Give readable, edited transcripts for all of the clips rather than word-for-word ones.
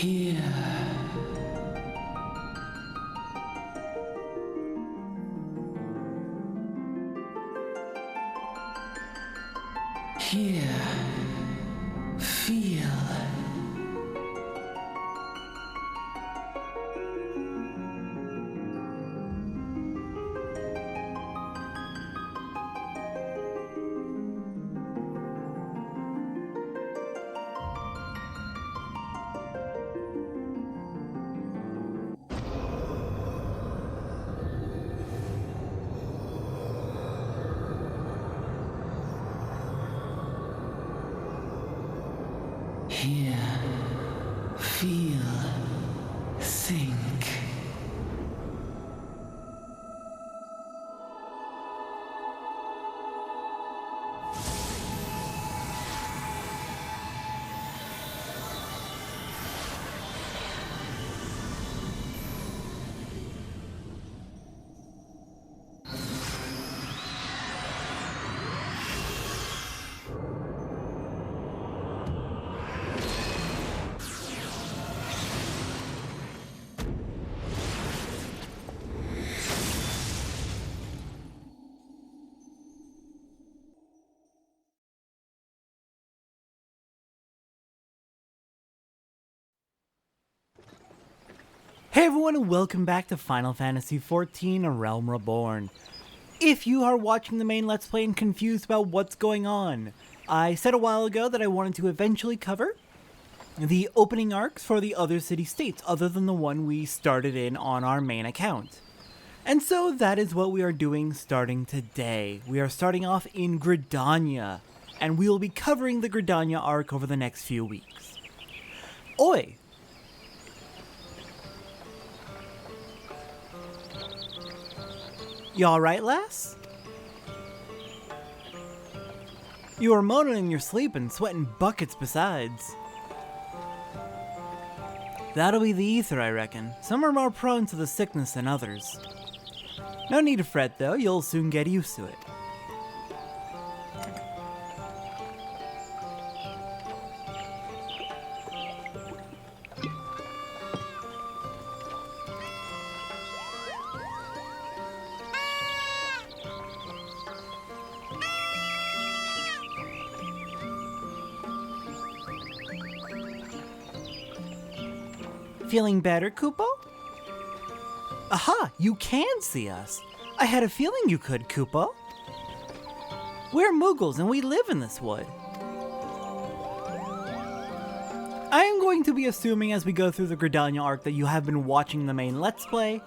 Here. Here. Feel. Hear, feel, think. Hey everyone, and welcome back to Final Fantasy XIV, A Realm Reborn. If you are watching the main Let's Play and confused about what's going on, I said a while ago that I wanted to eventually cover the opening arcs for the other city-states, other than the one we started in on our main account. And so that is what we are doing starting today. We are starting off in Gridania, and we will be covering the Gridania arc over the next few weeks. Oi! You alright, lass? You are moaning in your sleep and sweating buckets besides. That'll be the ether, I reckon. Some are more prone to the sickness than others. No need to fret though, you'll soon get used to it. Feeling better, Kupo? Aha! You can see us! I had a feeling you could, Kupo. We're Moogles and we live in this wood. I am going to be assuming as we go through the Gridania arc that you have been watching the main Let's Play,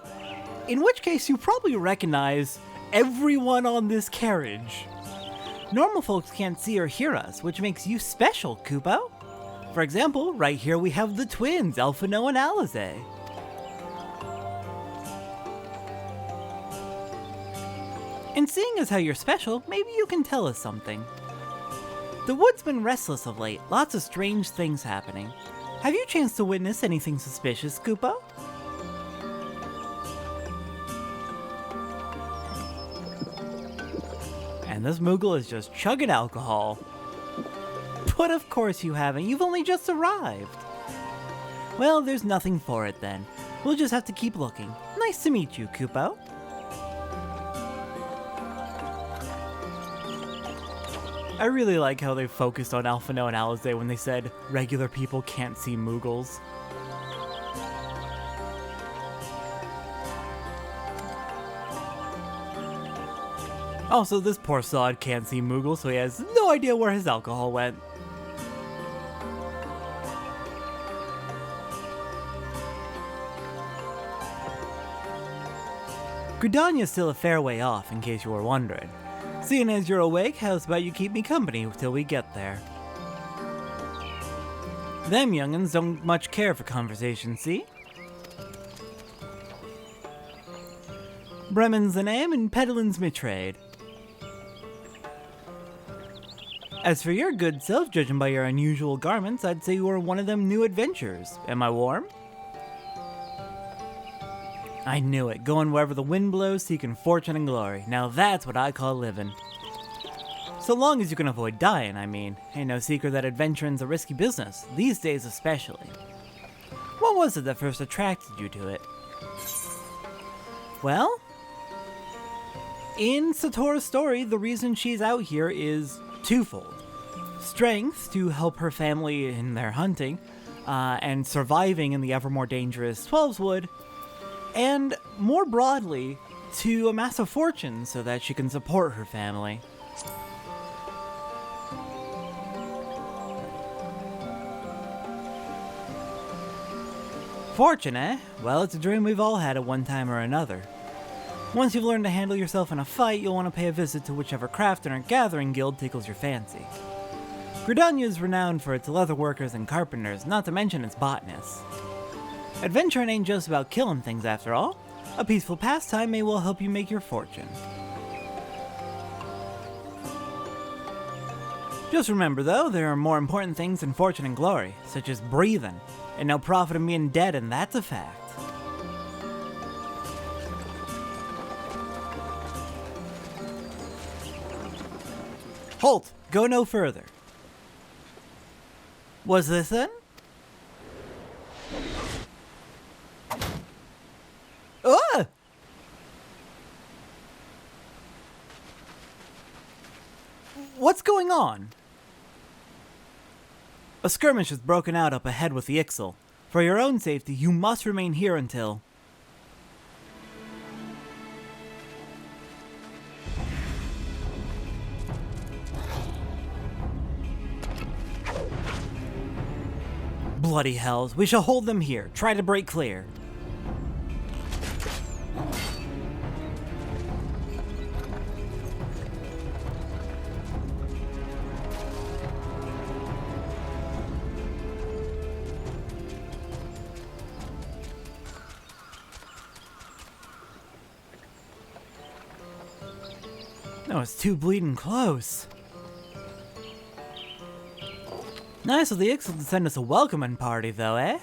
in which case you probably recognize everyone on this carriage. Normal folks can't see or hear us, which makes you special, Kupo. For example, right here we have the twins, Alphino and Alize. And seeing as how you're special, maybe you can tell us something. The wood's been restless of late, lots of strange things happening. Have you chanced to witness anything suspicious, Kupo? And this Moogle is just chugging alcohol. But of course you haven't, you've only just arrived. Well, there's nothing for it then. We'll just have to keep looking. Nice to meet you, Kupo. I really like how they focused on Alphino and Alize when they said regular people can't see Moogles. Also, this poor sod can't see Moogle, so he has no idea where his alcohol went. Gridania's still a fair way off, in case you were wondering. Seeing as you're awake, how's about you keep me company till we get there? Them young'uns don't much care for conversation, see? Bremen's the name and peddlin's my trade. As for your good self, judging by your unusual garments, I'd say you are one of them new adventurers. Am I warm? I knew it, going wherever the wind blows, seeking fortune and glory. Now that's what I call living. So long as you can avoid dying, I mean. Ain't no secret that adventuring's a risky business, these days especially. What was it that first attracted you to it? Well, in Satora's story, the reason she's out here is twofold. Strength to help her family in their hunting, and surviving in the ever more dangerous 12's Wood, and more broadly, to amass a fortune so that she can support her family. Fortune, eh? Well, it's a dream we've all had at one time or another. Once you've learned to handle yourself in a fight, you'll want to pay a visit to whichever crafting or gathering guild tickles your fancy. Gridania is renowned for its leatherworkers and carpenters, not to mention its botanists. Adventuring ain't just about killing things after all. A peaceful pastime may well help you make your fortune. Just remember though, there are more important things than fortune and glory, such as breathing, and no profit in being dead, and that's a fact. Halt! Go no further. Was this it? Ah! What's going on? A skirmish has broken out up ahead with the Ixal. For your own safety, you must remain here until... Bloody hells, we shall hold them here. Try to break clear. That was too bleeding close. Nice of the Ixal to send us a welcoming party, though, eh?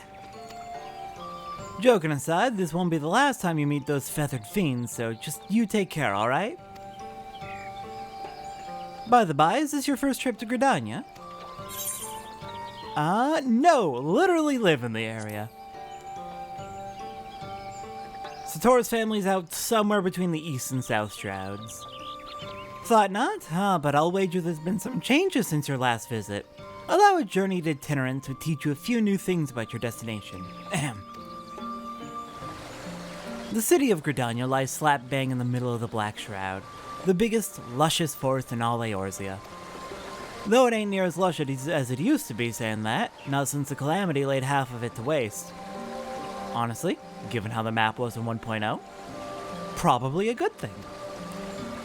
Joking aside, this won't be the last time you meet those feathered fiends, so just you take care, alright? By the by, is this your first trip to Gridania? No, literally live in the area. Satora's family's out somewhere between the east and south shrouds. Thought not? But I'll wager there's been some changes since your last visit. Allow a journeyed itinerant to teach you a few new things about your destination. Ahem. The city of Gridania lies slap bang in the middle of the Black Shroud, the biggest, luscious forest in all Eorzea. Though it ain't near as lush as it used to be, saying that, not since the Calamity laid half of it to waste. Honestly, given how the map was in 1.0, probably a good thing.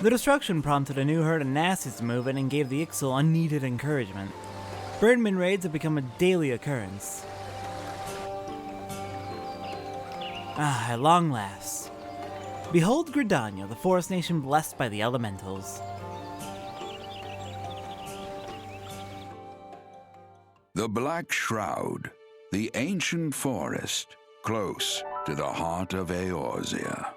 The destruction prompted a new herd of nasties to move in and gave the Ixal unneeded encouragement. Birdman raids have become a daily occurrence. At long last. Behold Gridania, the forest nation blessed by the elementals. The Black Shroud, the ancient forest, close to the heart of Eorzea.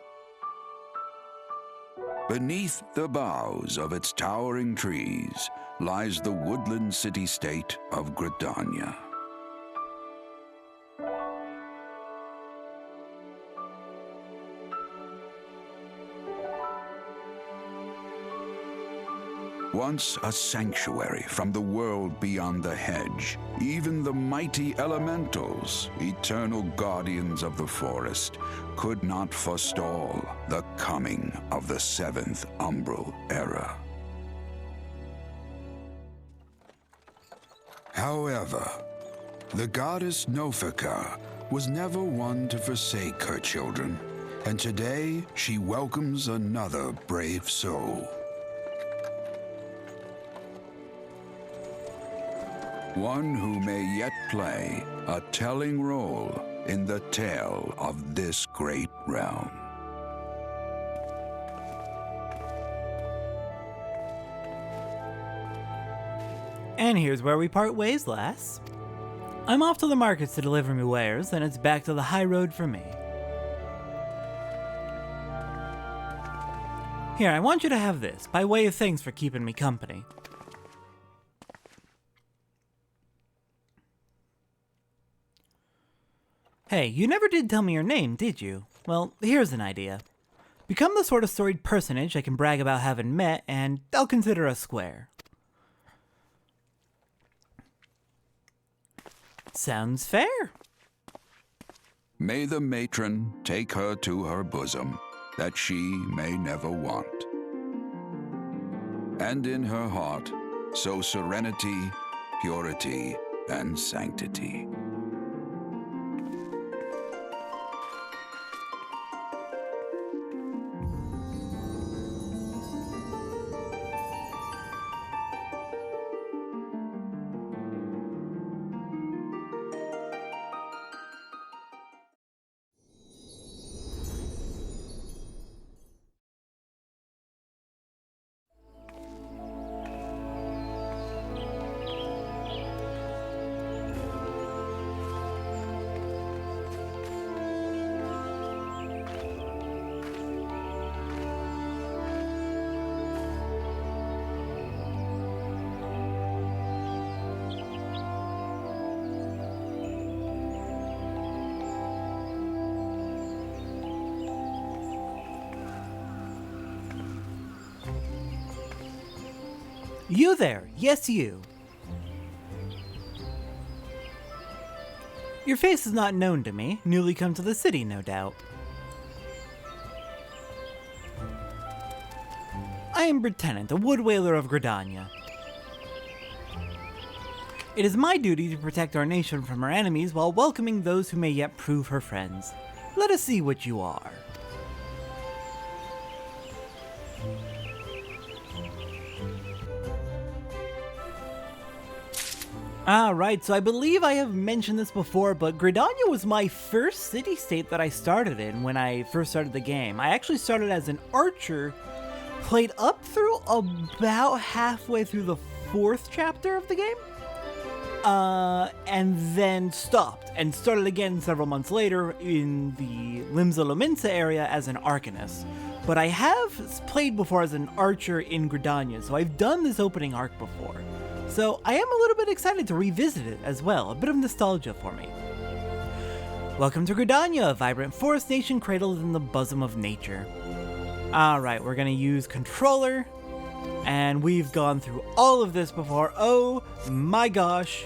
Beneath the boughs of its towering trees lies the woodland city-state of Gridania. Once a sanctuary from the world beyond the hedge, even the mighty elementals, eternal guardians of the forest, could not forestall the coming of the seventh umbral era. However, the goddess Nofika was never one to forsake her children, and today she welcomes another brave soul. One who may yet play a telling role in the tale of this great realm. And here's where we part ways, lass. I'm off to the markets to deliver me wares, then it's back to the high road for me. Here, I want you to have this, by way of thanks for keeping me company. Hey, you never did tell me your name, did you? Well, here's an idea. Become the sort of storied personage I can brag about having met, and I'll consider us square. Sounds fair. May the matron take her to her bosom, that she may never want. And in her heart, sow serenity, purity, and sanctity. You there, yes you. Your face is not known to me, newly come to the city, no doubt. I am Lieutenant, a wood whaler of Gridania. It is my duty to protect our nation from her enemies while welcoming those who may yet prove her friends. Let us see what you are. Right, so I believe I have mentioned this before, but Gridania was my first city-state that I started in when I first started the game. I actually started as an archer, played up through about halfway through the 4th chapter of the game, and then stopped, and started again several months later in the Limsa Lominsa area as an arcanist. But I have played before as an archer in Gridania, so I've done this opening arc before. So I am a little bit excited to revisit it as well, a bit of nostalgia for me. Welcome to Gridania, a vibrant forest nation cradled in the bosom of nature. Alright, we're gonna use controller, and we've gone through all of this before. Oh my gosh,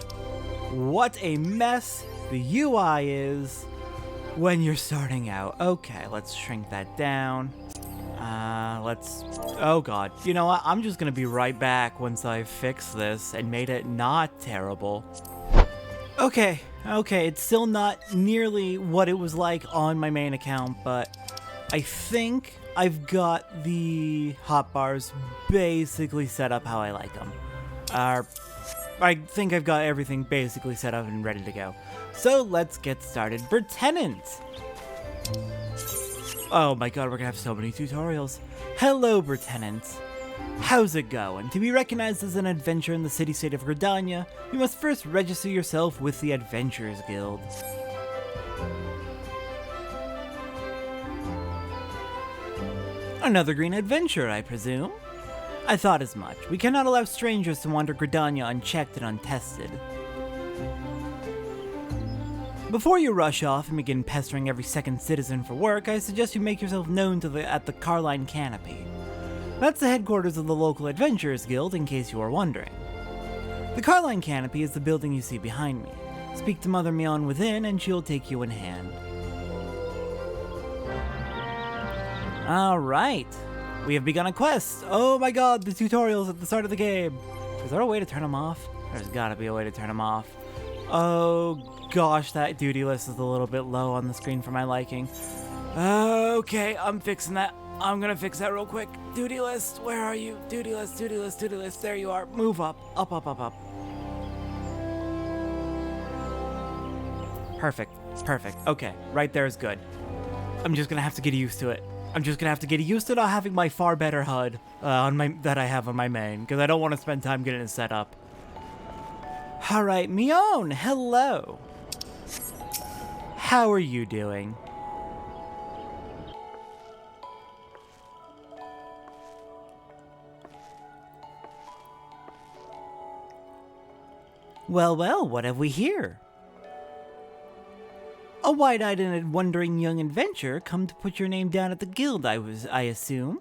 what a mess the UI is when you're starting out. Okay, let's shrink that down. Oh god. You know what? I'm just gonna be right back once I fix this and made it not terrible. Okay, it's still not nearly what it was like on my main account, but I think I've got the hotbars basically set up how I like them. I think I've got everything basically set up and ready to go. So let's get started. Lieutenant! Oh my god, we're gonna have so many tutorials. Hello, Lieutenant. How's it going? To be recognized as an adventurer in the city-state of Gridania, you must first register yourself with the Adventurers Guild. Another green adventurer, I presume? I thought as much. We cannot allow strangers to wander Gridania unchecked and untested. Before you rush off and begin pestering every second citizen for work, I suggest you make yourself known at the Carline Canopy. That's the headquarters of the local Adventurers Guild, in case you are wondering. The Carline Canopy is the building you see behind me. Speak to Mother Mion within, and she'll take you in hand. Alright, we have begun a quest. Oh my god, the tutorials at the start of the game. Is there a way to turn them off? There's gotta be a way to turn them off. Oh gosh, that duty list is a little bit low on the screen for my liking. Okay, I'm fixing that. I'm gonna fix that real quick. Duty list, where are you? Duty list, duty list, duty list. There you are. Move up. Up, up, up, up. Perfect. Perfect. Okay, right there is good. I'm just gonna have to get used to it. I'm just gonna have to get used to not having my far better HUD that I have on my main, because I don't want to spend time getting it set up. Alright, Mion, hello. How are you doing? Well, what have we here? A wide-eyed and wondering young adventurer come to put your name down at the guild, I assume?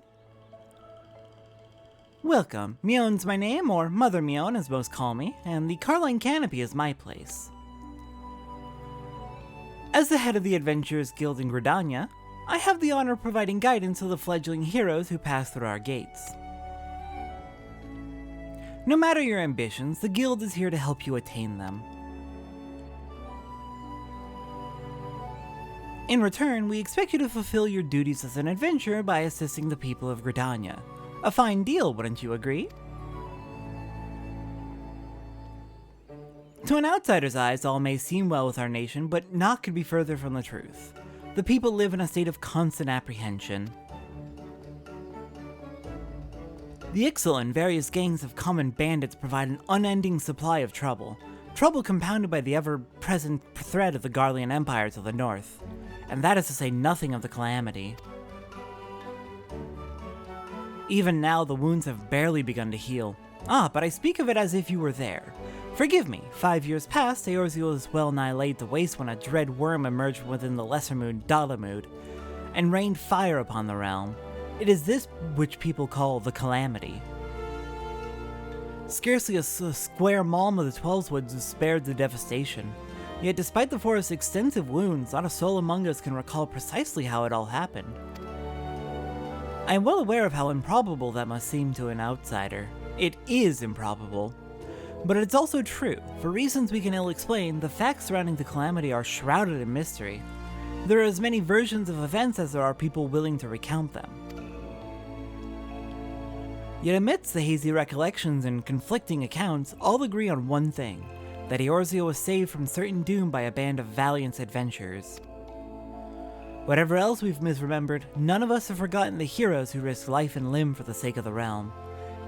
Welcome. Mion's my name, or Mother Mion as most call me, and the Carline Canopy is my place. As the head of the Adventurers Guild in Gridania, I have the honor of providing guidance to the fledgling heroes who pass through our gates. No matter your ambitions, the guild is here to help you attain them. In return, we expect you to fulfill your duties as an adventurer by assisting the people of Gridania. A fine deal, wouldn't you agree? To an outsider's eyes, all may seem well with our nation, but naught could be further from the truth. The people live in a state of constant apprehension. The Ixal and various gangs of common bandits provide an unending supply of trouble. Trouble compounded by the ever-present threat of the Garlean Empire to the north. And that is to say nothing of the calamity. Even now, the wounds have barely begun to heal. But I speak of it as if you were there. Forgive me, 5 years past, Eorzea was well nigh laid to waste when a dread worm emerged from within the lesser moon, Dalamud, and rained fire upon the realm. It is this which people call the Calamity. Scarcely a square malm of the Twelveswoods was spared the devastation. Yet despite the forest's extensive wounds, not a soul among us can recall precisely how it all happened. I am well aware of how improbable that must seem to an outsider. It is improbable. But it's also true. For reasons we can ill explain, the facts surrounding the calamity are shrouded in mystery. There are as many versions of events as there are people willing to recount them. Yet amidst the hazy recollections and conflicting accounts, all agree on one thing, that Eorzea was saved from certain doom by a band of valiant adventurers. Whatever else we've misremembered, none of us have forgotten the heroes who risked life and limb for the sake of the realm.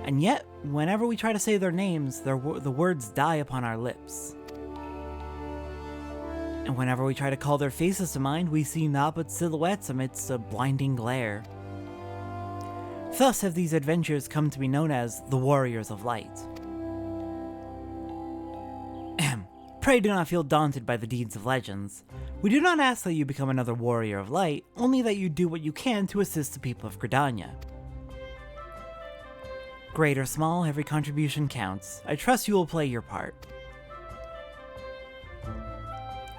And yet, whenever we try to say their names, the words die upon our lips. And whenever we try to call their faces to mind, we see naught but silhouettes amidst a blinding glare. Thus have these adventures come to be known as the Warriors of Light. Pray do not feel daunted by the deeds of legends. We do not ask that you become another Warrior of Light, only that you do what you can to assist the people of Gridania. Great or small, every contribution counts. I trust you will play your part.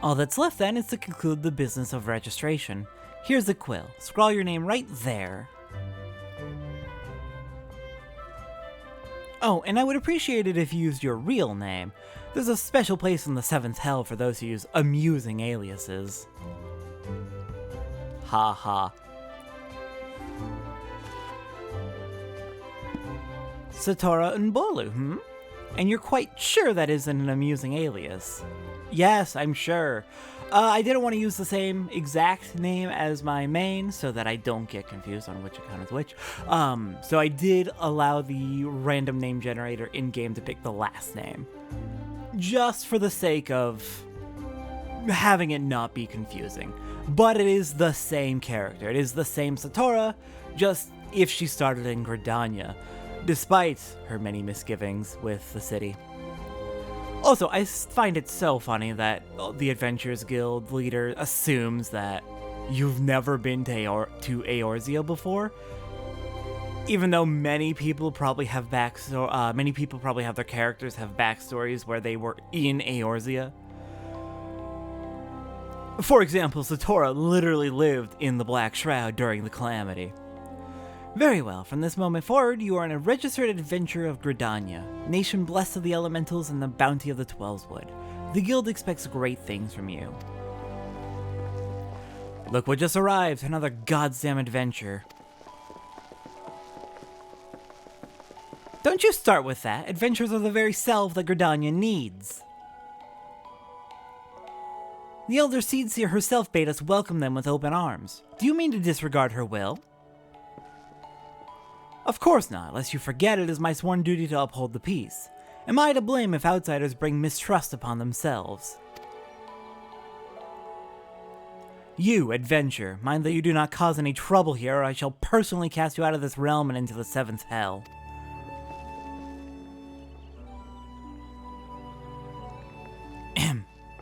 All that's left then is to conclude the business of registration. Here's the quill. Scrawl your name right there. Oh, and I would appreciate it if you used your real name. There's a special place in the 7th Hell for those who use amusing aliases. Ha ha. Satora Nbolu, And you're quite sure that isn't an amusing alias? Yes, I'm sure. I didn't want to use the same exact name as my main so that I don't get confused on which account is which. So I did allow the random name generator in-game to pick the last name. Just for the sake of having it not be confusing. But it is the same character. It is the same Satora, just if she started in Gridania, despite her many misgivings with the city. Also, I find it so funny that the Adventurers Guild leader assumes that you've never been to Eorzea before, even though many people probably have their characters have backstories where they were in Eorzea. For example, Satora literally lived in the Black Shroud during the Calamity. Very well, from this moment forward, you are a registered adventurer of Gridania, nation blessed of the elementals and the bounty of the Twelveswood. The guild expects great things from you. Look what just arrived, another goddamn adventure. Don't you start with that. Adventures are the very self that Gridania needs. The Elder Seedseer herself bade us welcome them with open arms. Do you mean to disregard her will? Of course not, lest you forget it is my sworn duty to uphold the peace. Am I to blame if outsiders bring mistrust upon themselves? You, adventure, mind that you do not cause any trouble here or I shall personally cast you out of this realm and into the 7th Hell.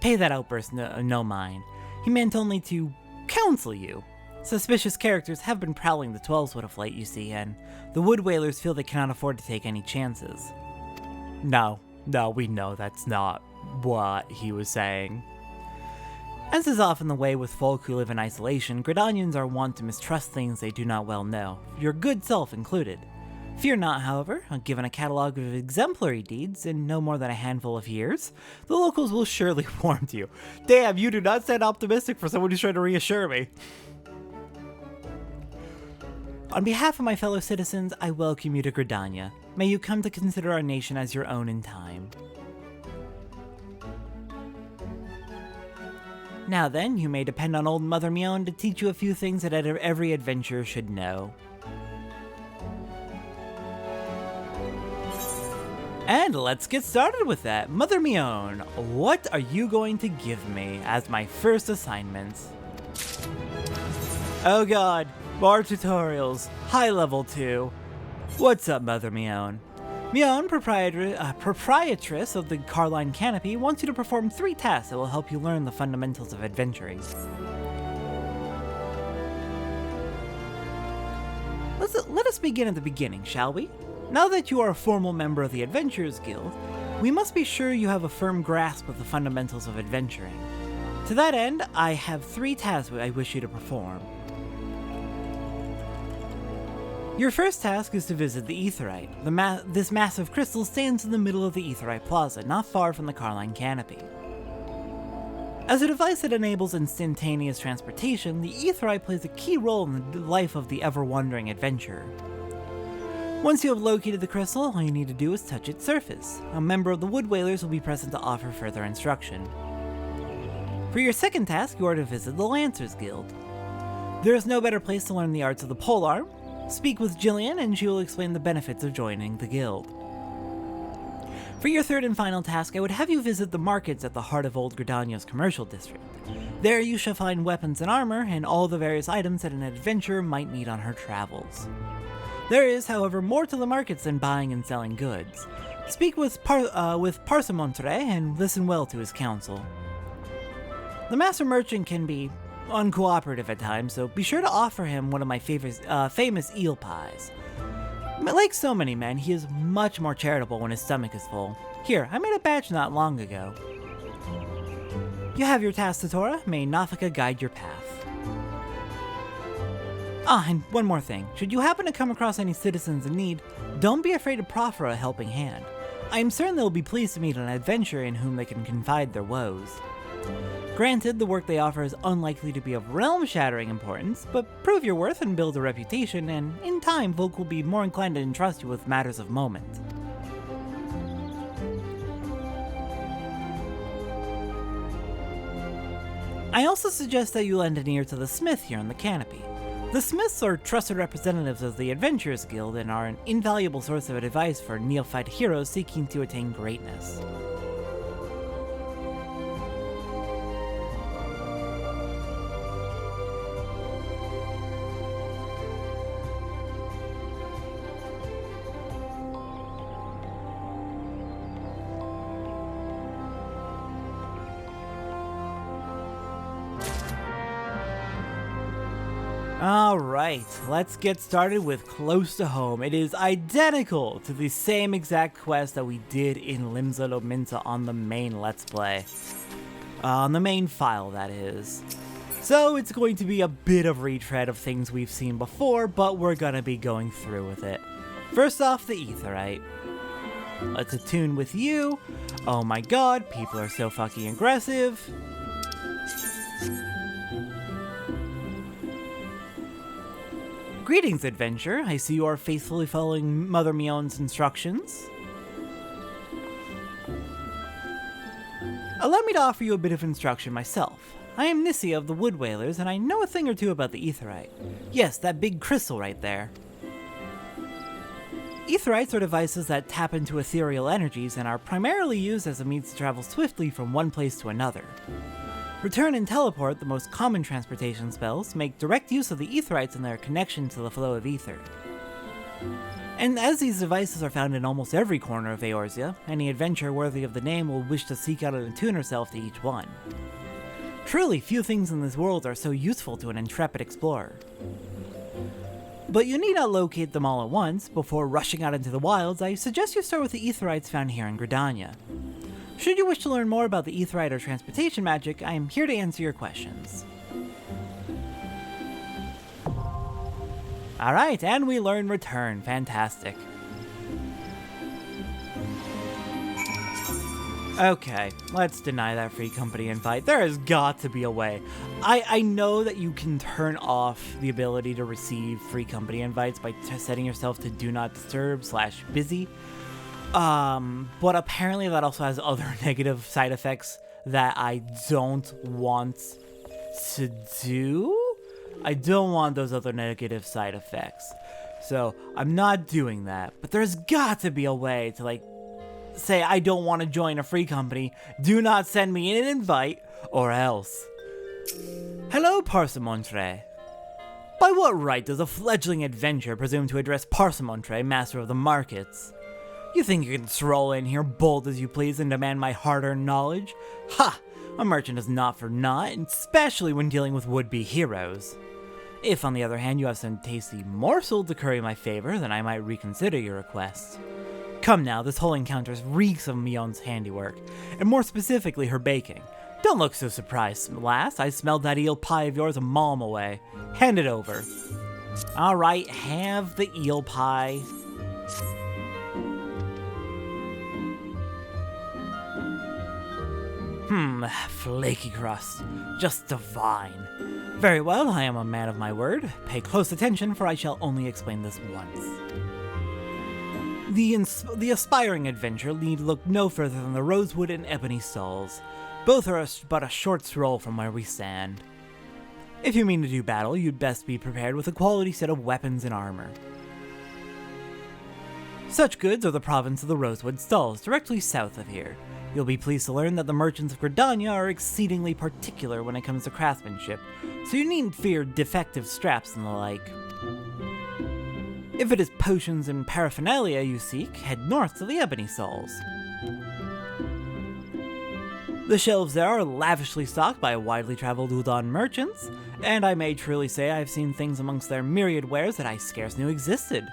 Pay that outburst no mind. He meant only to counsel you. Suspicious characters have been prowling the 12s of late, you see, and the Wood Whalers feel they cannot afford to take any chances. No, we know that's not what he was saying. As is often the way with folk who live in isolation, Gridanians are wont to mistrust things they do not well know, your good self included. Fear not, however, given a catalogue of exemplary deeds in no more than a handful of years, the locals will surely warrant you. Damn, you do not sound optimistic for someone who's trying to reassure me. On behalf of my fellow citizens, I welcome you to Gridania. May you come to consider our nation as your own in time. Now then, you may depend on old Mother Mion to teach you a few things that every adventurer should know. And let's get started with that. Mother Mion, what are you going to give me as my first assignment? Oh god, more tutorials, high level 2. What's up, Mother Mion? Mion, proprietress of the Carline Canopy, wants you to perform 3 tasks that will help you learn the fundamentals of adventuring. Let us begin at the beginning, shall we? Now that you are a formal member of the Adventurers Guild, we must be sure you have a firm grasp of the fundamentals of adventuring. To that end, I have 3 tasks I wish you to perform. Your first task is to visit the Aetheryte. This massive crystal stands in the middle of the Aetheryte Plaza, not far from the Carline Canopy. As a device that enables instantaneous transportation, the Aetheryte plays a key role in the life of the ever-wandering adventurer. Once you have located the crystal, all you need to do is touch its surface. A member of the Wood Whalers will be present to offer further instruction. For your second task, you are to visit the Lancers Guild. There is no better place to learn the arts of the polearm. Speak with Jillian and she will explain the benefits of joining the guild. For your third and final task, I would have you visit the markets at the heart of Old Gridania's commercial district. There you shall find weapons and armor, and all the various items that an adventurer might need on her travels. There is, however, more to the markets than buying and selling goods. Speak with Parsemontre and listen well to his counsel. The master merchant can be uncooperative at times, so be sure to offer him one of my famous eel pies. Like so many men, he is much more charitable when his stomach is full. Here, I made a batch not long ago. You have your task, Satora. May Nafika guide your path. Ah, and one more thing. Should you happen to come across any citizens in need, don't be afraid to proffer a helping hand. I am certain they'll be pleased to meet an adventurer in whom they can confide their woes. Granted, the work they offer is unlikely to be of realm-shattering importance, but prove your worth and build a reputation, and in time, folk will be more inclined to entrust you with matters of moment. I also suggest that you lend an ear to the smith here in the canopy. The smiths are trusted representatives of the Adventurers Guild and are an invaluable source of advice for neophyte heroes seeking to attain greatness. Alright, let's get started with Close to Home. It is identical to the same exact quest that we did in Limsa Lominsa on the main Let's Play. On the main file, that is. So it's going to be a bit of retread of things we've seen before, but we're gonna be going through with it. First off, the Aetheryte. Let's attune with you. Oh my god, people are so fucking aggressive. Greetings, adventurer. I see you are faithfully following Mother Mion's instructions. Allow me to offer you a bit of instruction myself. I am Nissia of the Wood Whalers, and I know a thing or two about the Aetheryte. Yes, that big crystal right there. Aetherites are devices that tap into ethereal energies and are primarily used as a means to travel swiftly from one place to another. Return and Teleport, the most common transportation spells, make direct use of the Aetherites and their connection to the flow of ether. And as these devices are found in almost every corner of Eorzea, any adventurer worthy of the name will wish to seek out and attune herself to each one. Truly, few things in this world are so useful to an intrepid explorer. But you need not locate them all at once. Before rushing out into the wilds, I suggest you start with the aetherites found here in Gridania. Should you wish to learn more about the aetherite or transportation magic, I am here to answer your questions. Alright, and we learn return. Fantastic. Okay, let's deny that free company invite. There has got to be a way. I know that you can turn off the ability to receive free company invites by setting yourself to do not disturb / busy. But apparently that also has other negative side effects that I don't want to do. I don't want those other negative side effects. So I'm not doing that. But there's got to be a way to say I don't want to join a free company, do not send me an invite, or else. Hello, Parsemontre. By what right does a fledgling adventurer presume to address Parsemontre, master of the markets? You think you can stroll in here bold as you please and demand my hard-earned knowledge? Ha! A merchant is not for naught, especially when dealing with would-be heroes. If, on the other hand, you have some tasty morsel to curry my favor, then I might reconsider your request. Come now, this whole encounter reeks of Mion's handiwork, and more specifically her baking. Don't look so surprised, lass. I smelled that eel pie of yours a mile away. Hand it over. Alright, have the eel pie. Flaky crust. Just divine. Very well, I am a man of my word. Pay close attention, for I shall only explain this once. The aspiring adventurer need look no further than the rosewood and ebony stalls. Both are but a short stroll from where we stand. If you mean to do battle, you'd best be prepared with a quality set of weapons and armor. Such goods are the province of the rosewood stalls, directly south of here. You'll be pleased to learn that the merchants of Gridania are exceedingly particular when it comes to craftsmanship, so you needn't fear defective straps and the like. If it is potions and paraphernalia you seek, head north to the ebony stalls. The shelves there are lavishly stocked by widely traveled Udon merchants, and I may truly say I have seen things amongst their myriad wares that I scarce knew existed.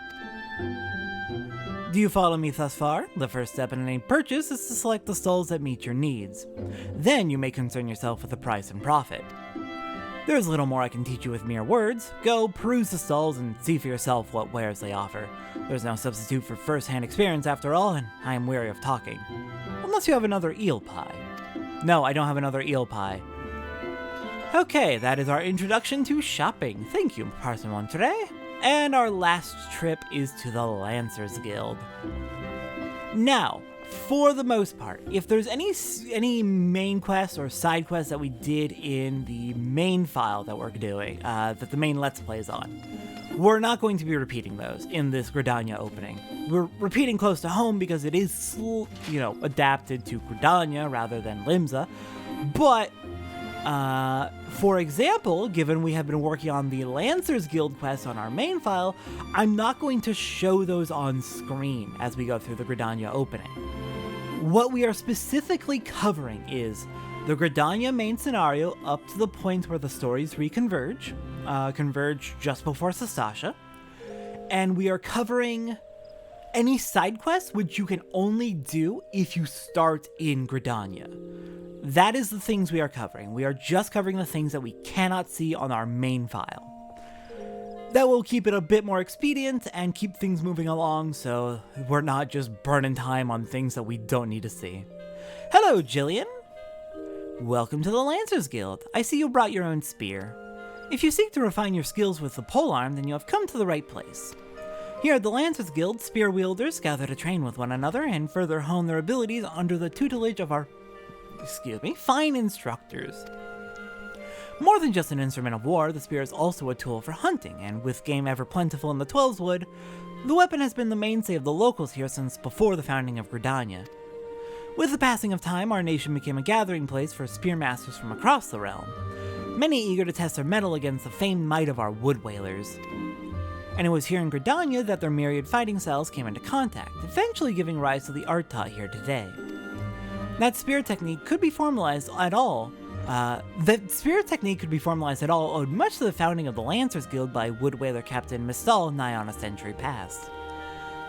Do you follow me thus far? The first step in any purchase is to select the stalls that meet your needs. Then you may concern yourself with the price and profit. There is little more I can teach you with mere words. Go, peruse the stalls, and see for yourself what wares they offer. There's no substitute for first-hand experience after all, and I am weary of talking. Unless you have another eel pie. No, I don't have another eel pie. Okay, that is our introduction to shopping. Thank you, Parsemontre. And our last trip is to the Lancers Guild. Now, for the most part, if there's any main quests or side quests that we did in the main file that we're doing, that the main Let's Play is on, we're not going to be repeating those in this Gridania opening. We're repeating close to home because it is, adapted to Gridania rather than Limsa, but for example, given we have been working on the Lancers Guild quest on our main file, I'm not going to show those on screen as we go through the Gridania opening. What we are specifically covering is the Gridania main scenario up to the point where the stories converge just before Sastasha, and we are covering any side quests which you can only do if you start in Gridania. That is the things we are covering. We are just covering the things that we cannot see on our main file. That will keep it a bit more expedient and keep things moving along so we're not just burning time on things that we don't need to see. Hello, Jillian! Welcome to the Lancers Guild. I see you brought your own spear. If you seek to refine your skills with the polearm, then you have come to the right place. Here at the Lancers Guild, spear wielders gather to train with one another and further hone their abilities under the tutelage of our fine instructors. More than just an instrument of war, the spear is also a tool for hunting, and with game ever plentiful in the Twelveswood, the weapon has been the mainstay of the locals here since before the founding of Gridania. With the passing of time, our nation became a gathering place for spearmasters from across the realm, many eager to test their mettle against the famed might of our wood whalers. And it was here in Gridania that their myriad fighting styles came into contact, eventually giving rise to the art taught here today. That spear technique could be formalized at all The spirit technique could be formalized at all owed much to the founding of the Lancers Guild by wood whaler Captain Mistal nigh on a century past.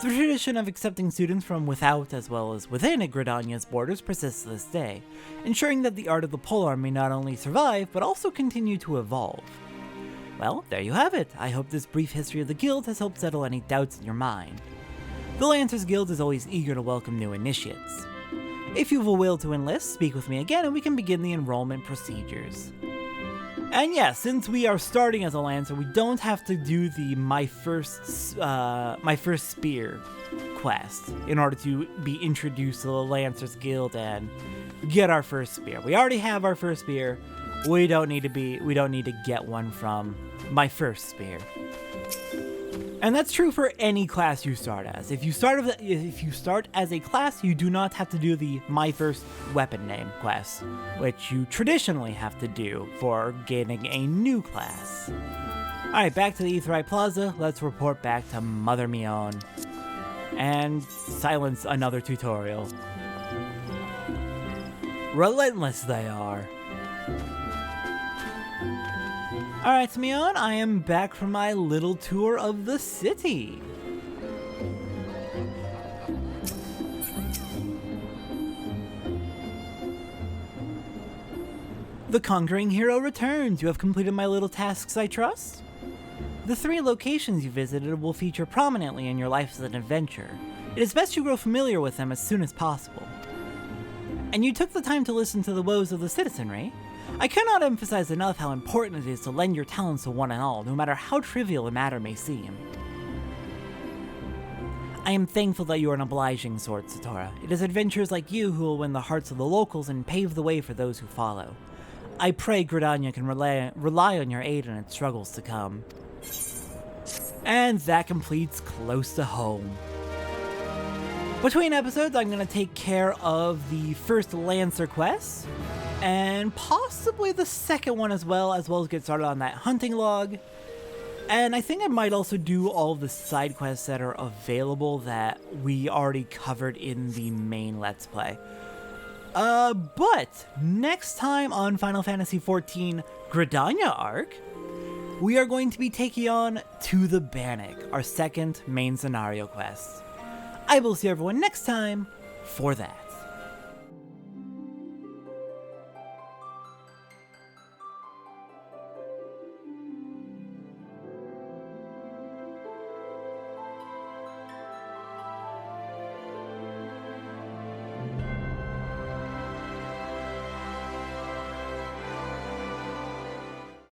The tradition of accepting students from without as well as within Gridania's borders persists to this day, ensuring that the art of the polearm may not only survive, but also continue to evolve. Well, there you have it. I hope this brief history of the guild has helped settle any doubts in your mind. The Lancers Guild is always eager to welcome new initiates. If you have a will to enlist, speak with me again and we can begin the enrollment procedures. And yeah, since we are starting as a Lancer, we don't have to do the My First Spear quest in order to be introduced to the Lancers Guild and get our first spear. We already have our first spear. We don't need to get one from My First Spear. And that's true for any class you start as. If you start as a class, you do not have to do the My First Weapon Name quest, which you traditionally have to do for gaining a new class. Alright, back to the Aetheryte Plaza. Let's report back to Mother Mion. And silence another tutorial. Relentless they are. Alright, Mion, I am back from my little tour of the city. The Conquering Hero returns. You have completed my little tasks, I trust? The 3 locations you visited will feature prominently in your life as an adventurer. It is best you grow familiar with them as soon as possible. And you took the time to listen to the woes of the citizenry. I cannot emphasize enough how important it is to lend your talents to one and all, no matter how trivial a matter may seem. I am thankful that you are an obliging sort, Satora. It is adventurers like you who will win the hearts of the locals and pave the way for those who follow. I pray Gridania can rely on your aid in its struggles to come. And that completes Close to Home. Between episodes, I'm going to take care of the first Lancer quest, and possibly the second one as well as get started on that hunting log. And I think I might also do all of the side quests that are available that we already covered in the main Let's Play. But next time on Final Fantasy XIV Gridania arc, we are going to be taking on To the Bannock, our second main scenario quest. I will see everyone next time for that.